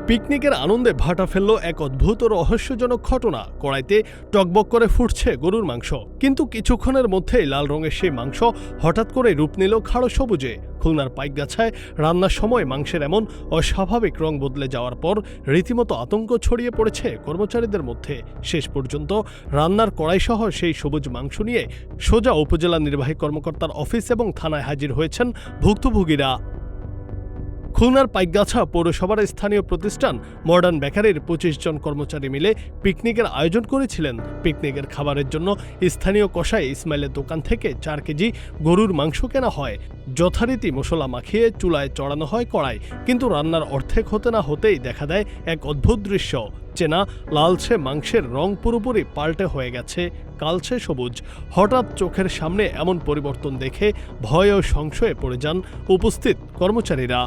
পিকনিকের আনন্দে ভাটা ফেলল এক অদ্ভুত ও রহস্যজনক ঘটনা। কড়াইতে টকবক করে ফুটছে গরুর মাংস, কিন্তু কিছুক্ষণের মধ্যেই লাল রঙের সেই মাংস হঠাৎ করে রূপ নিল গাঢ় সবুজে। খুলনার পাইকগাছায় রান্নার সময় মাংসের এমন অস্বাভাবিক রং বদলে যাওয়ার পর রীতিমতো আতঙ্ক ছড়িয়ে পড়েছে কর্মচারীদের মধ্যে। শেষ পর্যন্ত রান্নার কড়াইসহ সেই সবুজ মাংস নিয়ে সোজা উপজেলা নির্বাহী কর্মকর্তার অফিস এবং থানায় হাজির হয়েছেন ভুক্তভোগীরা। খুলনার পাইকগাছা পৌরসভার স্থানীয় প্রতিষ্ঠান মডার্ন বেকারির ২৫ জন কর্মচারী মিলে পিকনিকের আয়োজন করেছিলেন। পিকনিকের খাবারের জন্য স্থানীয় কসাই ইসমাইলের দোকান থেকে ৪ কেজি গরুর মাংস কেনা হয়। যথারীতি মশলা মাখিয়ে চুলায় চড়ানো হয় কড়াই, কিন্তু রান্নার অর্ধেক হতে না হতেই দেখা দেয় এক অদ্ভুত দৃশ্য। চেনা লালচে মাংসের রং পুরোপুরি পাল্টে হয়ে গেছে কালচে সবুজ। হঠাৎ চোখের সামনে এমন পরিবর্তন দেখে ভয় ও সংশয়ে পড়ে যান উপস্থিত কর্মচারীরা।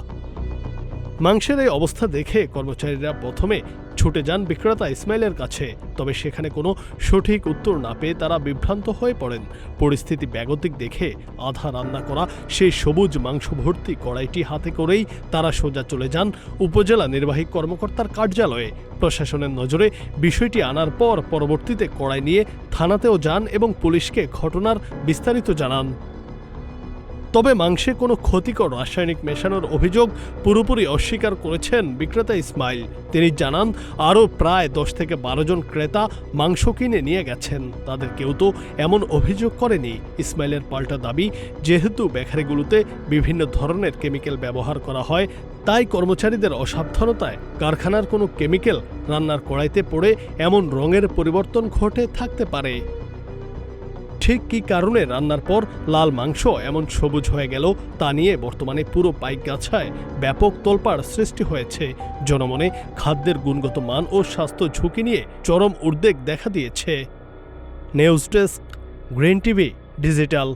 মাংসের এই অবস্থা দেখে কর্মচারীরা প্রথমে ছুটে যান বিক্রেতা ইসমাইলের কাছে, তবে সেখানে কোনো সঠিক উত্তর না পেয়ে তারা বিভ্রান্ত হয়ে পড়েন। পরিস্থিতি বেগতিক দেখে আধা রান্না করা সেই সবুজ মাংস ভর্তি কড়াইটি হাতে করেই তারা সোজা চলে যান উপজেলা নির্বাহী কর্মকর্তার কার্যালয়ে। প্রশাসনের নজরে বিষয়টি আনার পর পরবর্তীতে কড়াই নিয়ে থানাতেও যান এবং পুলিশকে ঘটনার বিস্তারিত জানান। তবে মাংসে কোনো ক্ষতিকর রাসায়নিক মেশানোর অভিযোগ পুরোপুরি অস্বীকার করেছেন বিক্রেতা ইসমাইল। তিনি জানান, আরও প্রায় ১০ থেকে ১২ জন ক্রেতা মাংস কিনে নিয়ে গেছেন, তাদের কেউ তো এমন অভিযোগ করেনি। ইসমাইলের পাল্টা দাবি, যেহেতু বেকারিগুলোতে বিভিন্ন ধরনের কেমিক্যাল ব্যবহার করা হয়, তাই কর্মচারীদের অসাবধানতায় কারখানার কোনো কেমিক্যাল রান্নার কড়াইতে পড়ে এমন রঙের পরিবর্তন ঘটে থাকতে পারে। ঠিক কী কারণে রান্নার পর লাল মাংস এমন সবুজ হয়ে গেল তা নিয়ে বর্তমানে পুরো পাইকগাছায় ব্যাপক তোলপাড় সৃষ্টি হয়েছে। জনমনে খাদ্যের গুণগত মান ও স্বাস্থ্য ঝুঁকি নিয়ে চরম উদ্বেগ দেখা দিয়েছে। News desk, green TV digital.